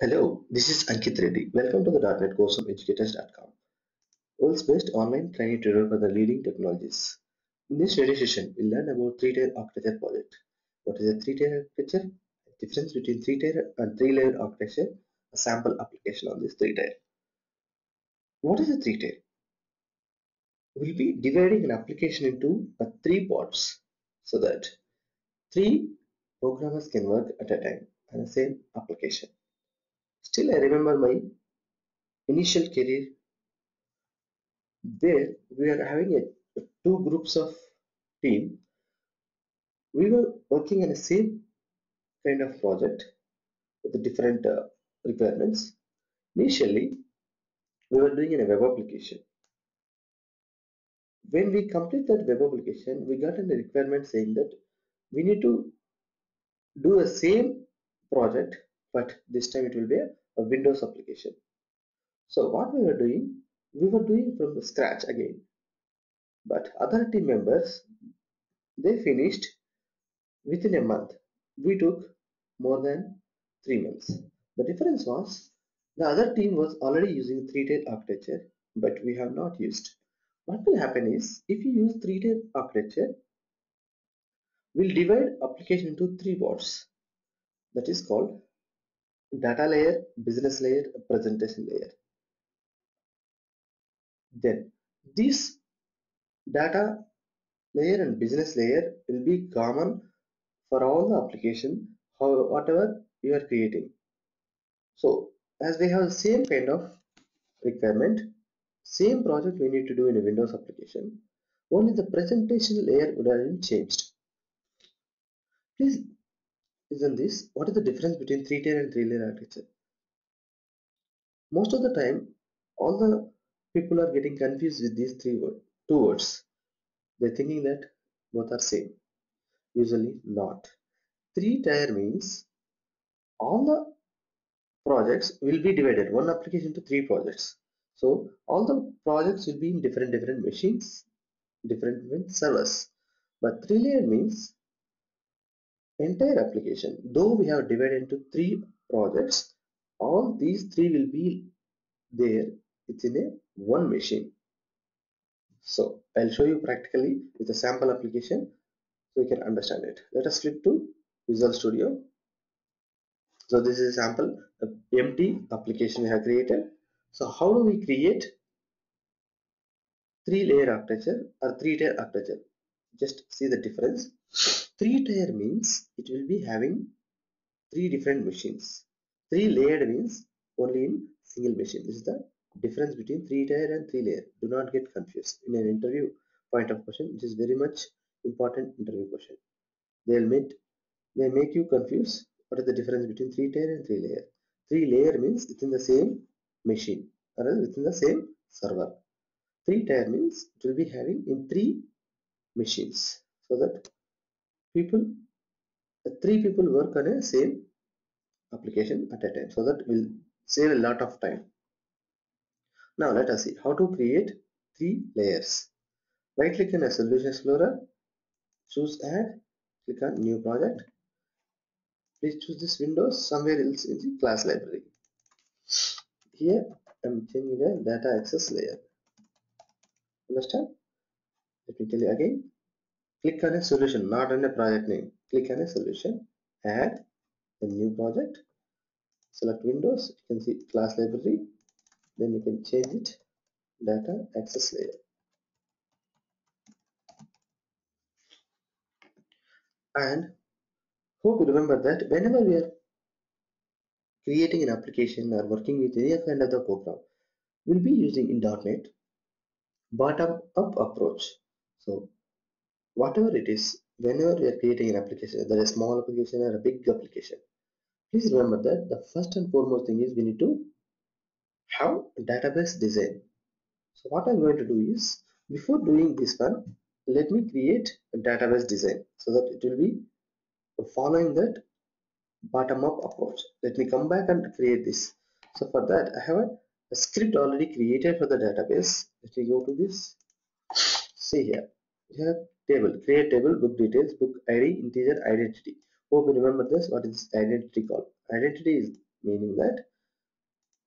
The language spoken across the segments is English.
Hello, this is Ankit Reddy. Welcome to the .NET course of educators.com, world's best online training tutorial for the leading technologies. In this video session, we'll learn about three-tier architecture project. What is a three-tier architecture? The difference between three-tier and three-layer architecture, a sample application on this three-tier. What is a three-tier? We'll be dividing an application into three parts so that three programmers can work at a time on the same application. Still, I remember my initial career where we are having two groups of team. We were working on the same kind of project with the different requirements. Initially, we were doing in a web application. When we complete that web application, we got a requirement saying that we need to do the same project, but this time it will be a Windows application. So what we were doing from the scratch again. But other team members, they finished within a month. We took more than 3 months. The difference was the other team was already using three-tier architecture, but we have not used. What will happen is if you use three-tier architecture, we'll divide application into three parts. That is called data layer, business layer, presentation layer. Then this data layer and business layer will be common for all the application, whatever you are creating. So as we have the same kind of requirement, same project we need to do in a Windows application, only the presentation layer would have been changed. Please listen this. What is the difference between three-tier and three-layer architecture? Most of the time, all the people are getting confused with these two words. They're thinking that both are same. Usually not. Three-tier means all the projects will be divided one application into three projects. So all the projects will be in different machines, different servers. But three-layer means entire application. Though we have divided into three projects, all these three will be there within a one machine. So I'll show you practically with a sample application so you can understand it. Let us flip to Visual Studio. So this is a sample empty application we have created. So how do we create three-layer architecture or three-tier architecture? Just see the difference. Three-tier means it will be having three different machines. Three-layered means only in single machine. This is the difference between three-tier and three-layer. Do not get confused. In an interview point of question, it is very much important interview question. They make you confuse what is the difference between three-tier and three-layer. Three-layer means within the same machine or else within the same server. Three-tier means it will be having in three machines so that three people work on a same application at a time, so that will save a lot of time. Now let us see how to create three layers. Right click in a solution explorer, choose add, click on new project. Please choose this Windows somewhere else in the class library. Here I'm changing the data access layer. Understand? Let me tell you again. Click on a solution, not on a project name. Click on a solution, add a new project, select Windows, you can see class library, then you can change it data access layer. And hope you remember that whenever we are creating an application or working with any kind of the program, we'll be using in .NET bottom-up approach. So whatever it is, whenever we are creating an application, whether a small application or a big application, please remember that the first and foremost thing is we need to have a database design. So what I'm going to do is, before doing this one, let me create a database design so that it will be following that bottom-up approach. Let me come back and create this. So for that, I have a script already created for the database. Let me go to this. See here, we have table, create table, book details, book ID, integer, identity. Hope you remember this. What is this identity called? Identity meaning that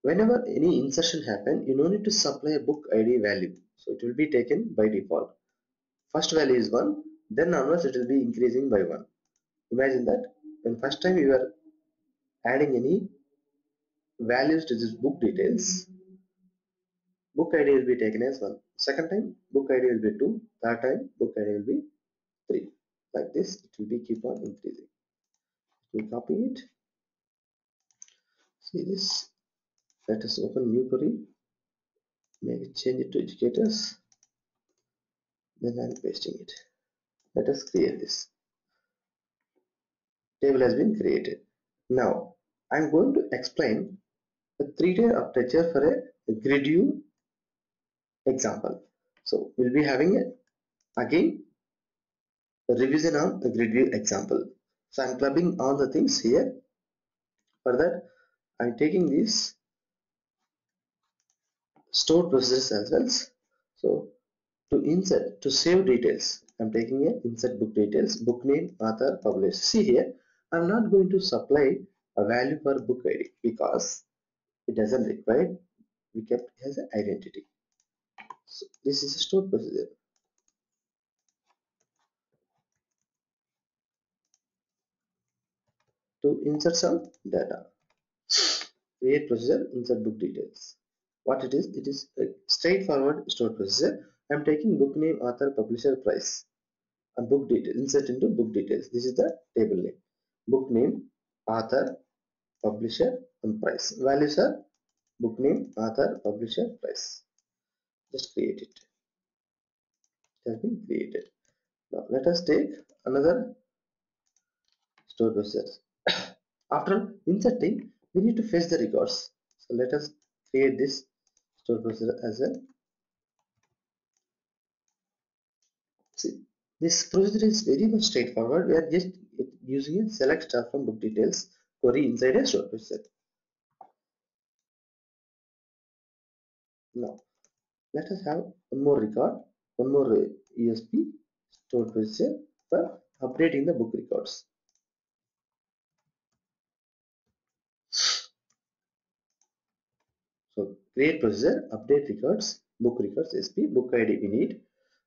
whenever any insertion happen, you no need to supply a book ID value. So it will be taken by default. First value is 1, then onwards it will be increasing by 1. Imagine that when first time you are adding any values to this book details, book ID will be taken as 1. Second time, book ID will be 2. Third time, book ID will be 3. Like this, it will be keep on increasing. We copy it. See this. Let us open new query. Make it change it to educators. Then I am pasting it. Let us create this. Table has been created. Now, I am going to explain a 3-tier architecture for a grid view example. So, we'll be having again a revision on the grid view example. So, I'm clubbing all the things here. For that, I'm taking these stored procedures as well. So, to insert, to save details, I'm taking a insert book details, book name, author, publisher. See here, I'm not going to supply a value for book ID because it doesn't require. We kept it as an identity. So this is a stored procedure. To insert some data, create procedure, insert book details. What it is a straightforward stored procedure. I'm taking book name, author, publisher, price, and book details. Insert into book details. This is the table name. Book name, author, publisher, and price. Values are book name, author, publisher, price. Just create it. It has been created. Now let us take another store procedure. After inserting, we need to fetch the records. So let us create this store procedure as well. See, this procedure is very much straightforward. We are just using a select star from book details query inside a store procedure. Now let us have one more record, one more ESP stored procedure for updating the book records. So create procedure, update records, book records, SP, book ID we need,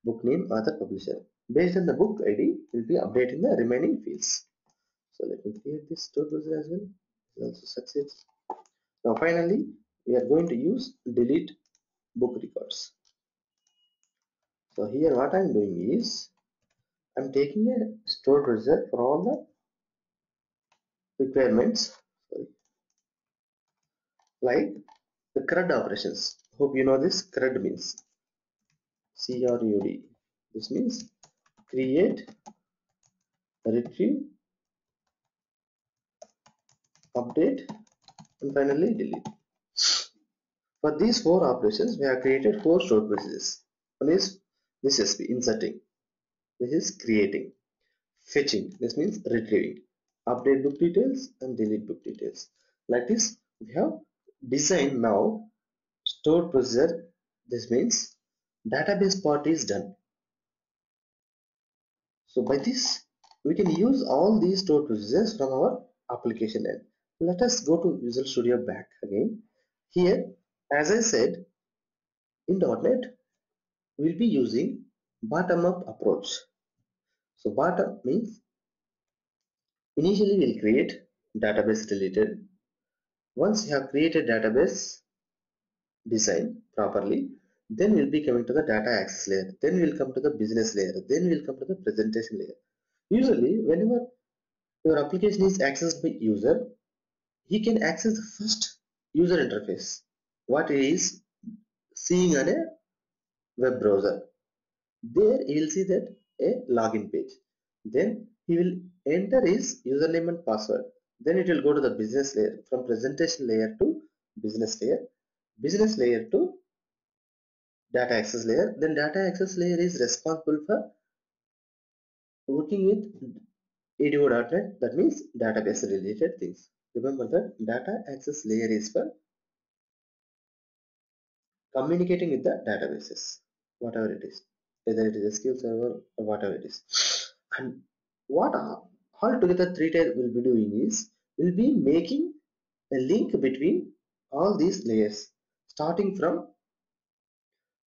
book name, author, publisher. Based on the book ID, we'll be updating the remaining fields. So let me create this stored procedure as well. It also succeeds. Now finally, we are going to use delete book records. So here what I'm doing is, I'm taking a stored procedure for all the requirements, sorry, like the CRUD operations. Hope you know this. CRUD means CRUD. This means create, retrieve, update, and finally delete. For these 4 operations, we have created 4 stored procedures. One is this is inserting, this is creating, fetching, this means retrieving, update book details, and delete book details. Like this, we have designed now stored procedure. This means database part is done. So by this, we can use all these stored procedures from our application end. Let us go to Visual Studio back again. Here, as I said, in .NET, we'll be using bottom-up approach. So bottom means initially we'll create database related. Once you have created database design properly, then we'll be coming to the data access layer. Then we'll come to the business layer. Then we'll come to the presentation layer. Usually, whenever your application is accessed by user, he can access the first user interface, what he is seeing on a web browser. There he will see that a login page. Then he will enter his username and password. Then it will go to the business layer, from presentation layer to business layer to data access layer. Then data access layer is responsible for working with ADO.NET, that means database related things. Remember that data access layer is for communicating with the databases, whatever it is, whether it is SQL Server or whatever it is. And what altogether 3-tier will be doing is, will be making a link between all these layers, starting from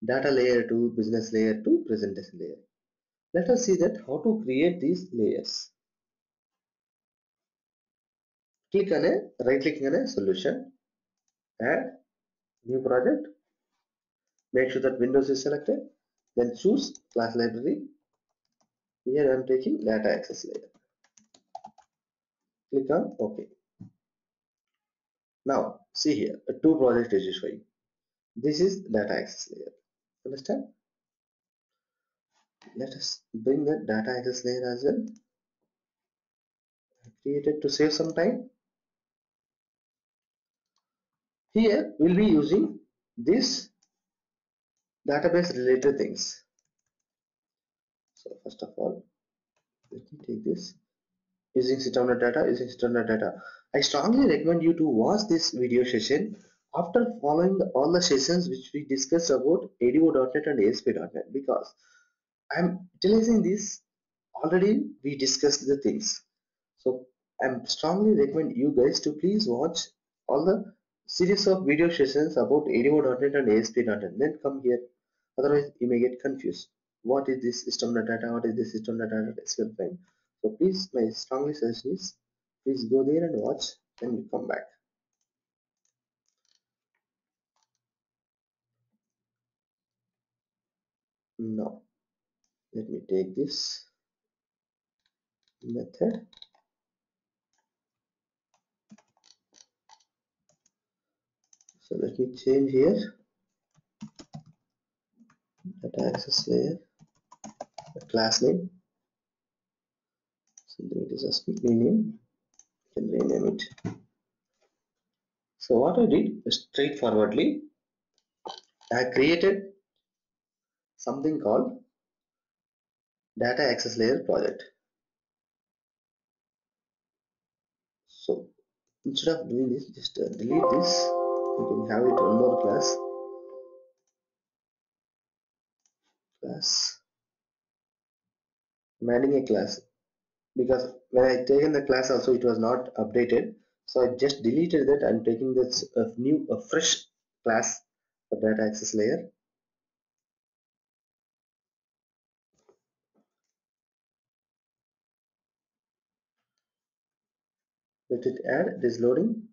data layer to business layer to presentation layer. Let us see that how to create these layers. Click on a right click on a solution, add new project, make sure that Windows is selected, then choose class library. Here I am taking data access layer. Click on OK. Now see here, two projects is showing. This is data access layer. Understand? Let us bring the data access layer as well. Created to save some time. Here we'll be using this database related things. So first of all, let me take this. Using system.data, I strongly recommend you to watch this video session after following all the sessions which we discussed about ADO.NET and ASP.NET, because I'm utilizing this already. We discussed the things, so I'm strongly recommend you guys to please watch all the series of video sessions about ADO.NET and ASP.NET, then come here. Otherwise you may get confused. What is this system.data? What is this system.data? SQL file. So please, my strongly suggestion is please go there and watch, then you come back. Now let me take this method. So let me change here data access layer, the class name, something it is a name, you can rename it. So what I did straightforwardly, I created something called data access layer project. So instead of doing this, just delete this. You can have it one more class. I'm adding a class because when I taken the class also it was not updated. So I just deleted that. I'm taking this a fresh class for data access layer. Let it add. It is loading.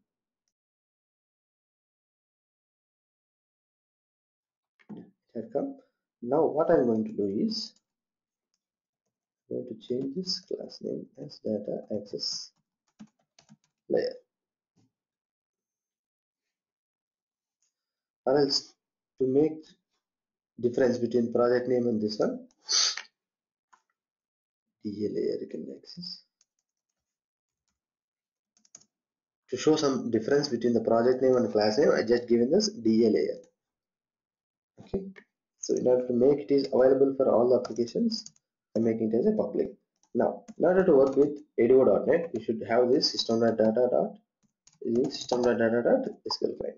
It had come. Now what I'm going to do is I'm going to change this class name as data access layer, or else to make difference between project name and this one, DA layer you can access. To show some difference between the project name and class name, I just given this DA layer. Okay, so in order to make it is available for all applications, I'm making it as a public. Now in order to work with ADO.NET, we should have this system.data using system.data.sql client.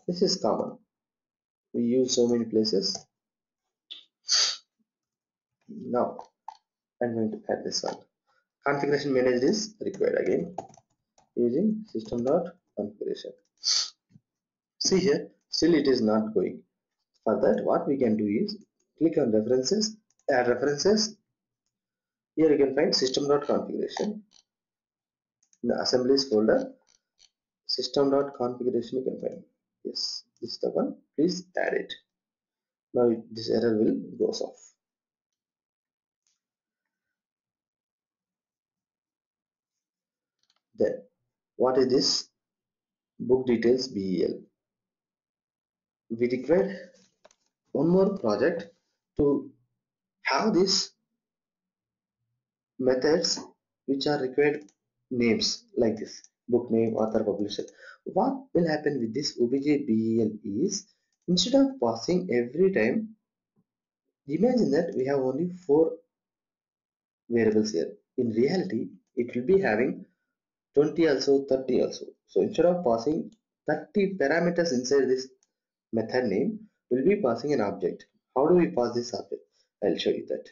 This is common, we use so many places. Now I'm going to add this one. Configuration manager is required again using system.configuration. See here, still it is not going. For that, what we can do is click on references, add references. Here you can find system.configuration. In the assemblies folder, system.configuration you can find. Yes, this is the one. Please add it. Now this error will goes off. Then what is this book details BEL? We required one more project to have these methods which are required names like this: book name, author, publisher. What will happen with this OBJ-BEL is, instead of passing every time, imagine that we have only 4 variables here. In reality, it will be having 20 also, 30 also. So instead of passing 30 parameters inside this method name, we'll be passing an object. How do we pass this object? I'll show you that.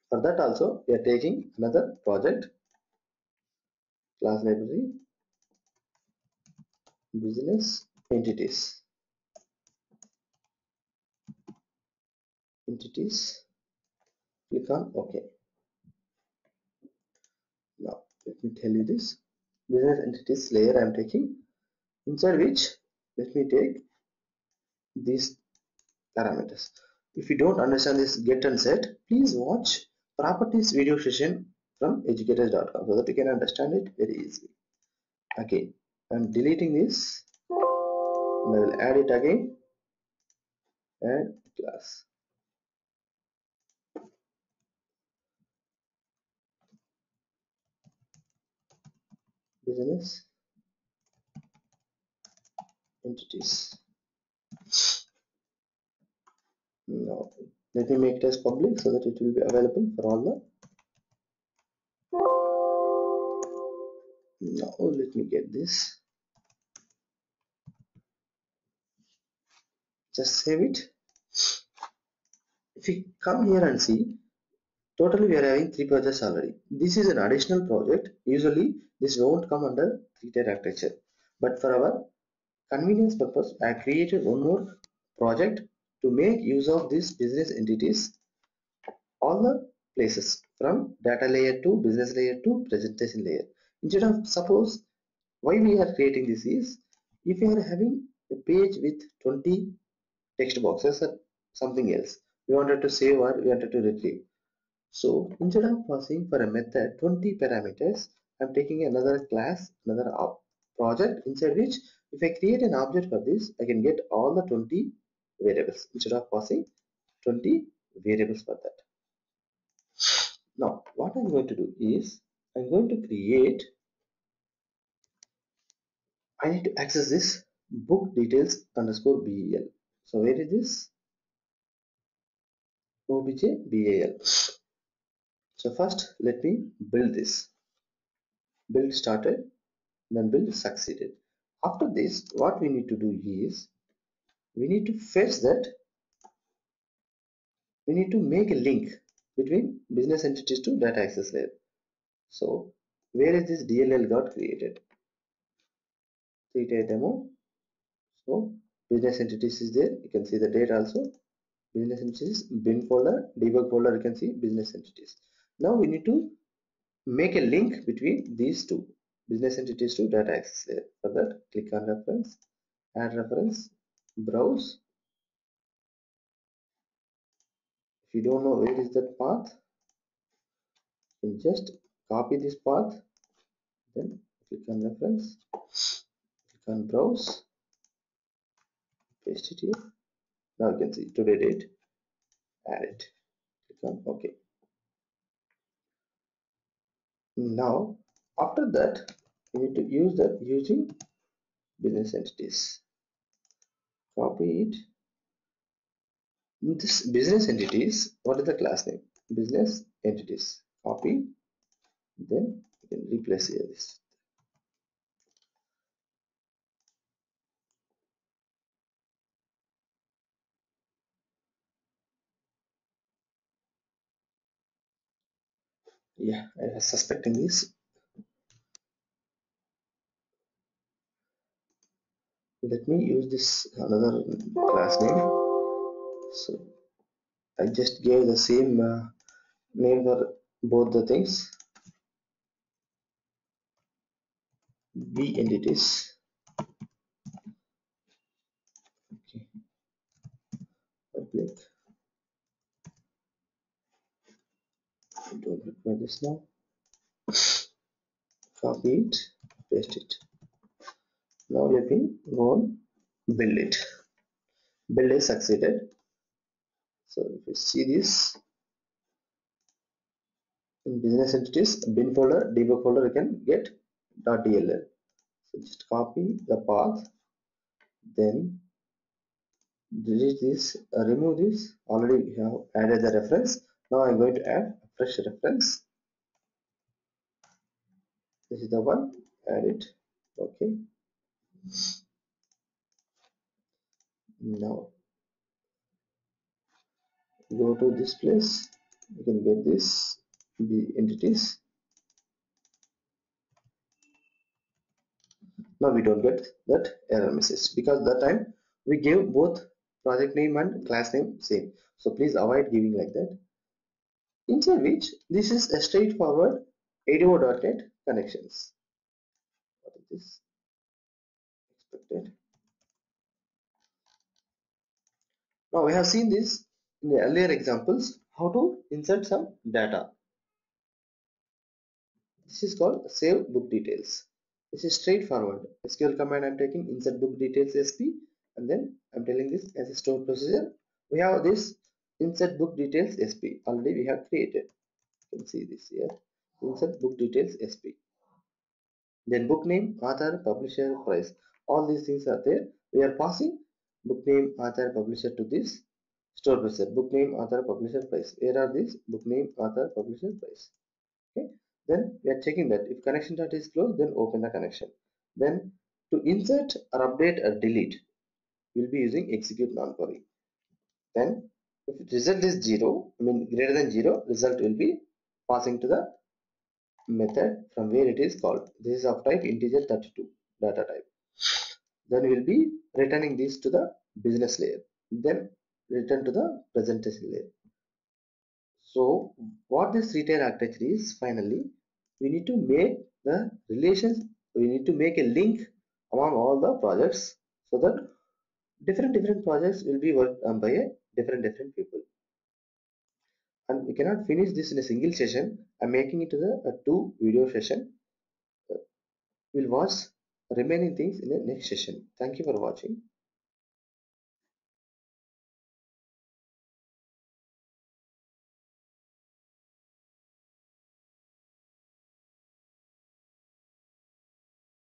For that also, we are taking another project, class library, business entities, click on OK. Now let me tell you this business entities layer I am taking, inside which let me take these parameters. If you don't understand this get and set, please watch properties video session from educators.com so that you can understand it very easily. Again, I'm deleting this and I will add it again. Add class. Business entities. Now let me make it as public so that it will be available for all the. Now let me get this. Just save it. If we come here and see, totally we are having 3 projects already. This is an additional project. Usually this won't come under 3-tier architecture. But for our convenience purpose, I created one more project to make use of these business entities, all the places from data layer to business layer to presentation layer. Instead of, suppose, why we are creating this is, if you are having a page with 20 text boxes or something else, we wanted to save or we wanted to retrieve. So instead of passing for a method 20 parameters, I'm taking another class, another project inside which if I create an object for this, I can get all the 20 variables instead of passing 20 variables for that. Now what I'm going to do is I'm going to create, I need to access this book details underscore BEL. So where is this? OBJ BAL. So first let me build this. Build started, then build succeeded. After this, what we need to do is we need to fetch that, we need to make a link between business entities to data access layer. So where is this DLL got created? 3-tier demo. So business entities is there. You can see the date also. Business entities, bin folder, debug folder, you can see business entities. Now we need to make a link between these two business entities to data access layer. For that, click on reference, add reference, browse. If you don't know where is that path, you can just copy this path, then click on reference, click on browse, paste it here. Now you can see today date, add it, click on OK. Now after that you need to use that using business entities. Copy it. This business entities, what is the class name? Business entities. Copy, then you can replace here this. Yeah, I was suspecting this. Let me use this another class name. So I just gave the same name for both the things. B entities. Okay. Public. I don't require this now. Copy it, paste it. Now let me go on build it. Build is succeeded. So if you see this in business entities, bin folder, debug folder, you can get .dll. So just copy the path, then delete this, remove this. Already we have added the reference. Now I'm going to add a fresh reference. This is the one. Add it. Okay. Now go to this place. You can get this the entities. Now we don't get that error message because that time we gave both project name and class name same. So please avoid giving like that. Inside which this is a straightforward ADO.NET connections. What is this? Expected. Now we have seen this in the earlier examples how to insert some data. This is called save book details. This is straightforward. SQL command I'm taking insert book details SP and then I'm telling this as a stored procedure. We have this insert book details SP already we have created. You can see this here. Insert book details SP. Then book name, author, publisher, price. All these things are there. We are passing book name, author, publisher to this store procedure. Book name, author, publisher, price. Where are these? Book name, author, publisher, price. Okay. Then we are checking that if connection data is closed, then open the connection. Then to insert or update or delete, we'll be using execute non-query. Then if result is 0, I mean greater than 0, result will be passing to the method from where it is called. This is of type integer 32 data type. Then we'll be returning this to the business layer. Then return to the presentation layer. So what this retail architecture is, finally we need to make the relations, we need to make a link among all the projects so that different projects will be worked on by a different people. And we cannot finish this in a single session. I'm making it to a 2 video session. We'll watch remaining things in the next session. Thank you for watching.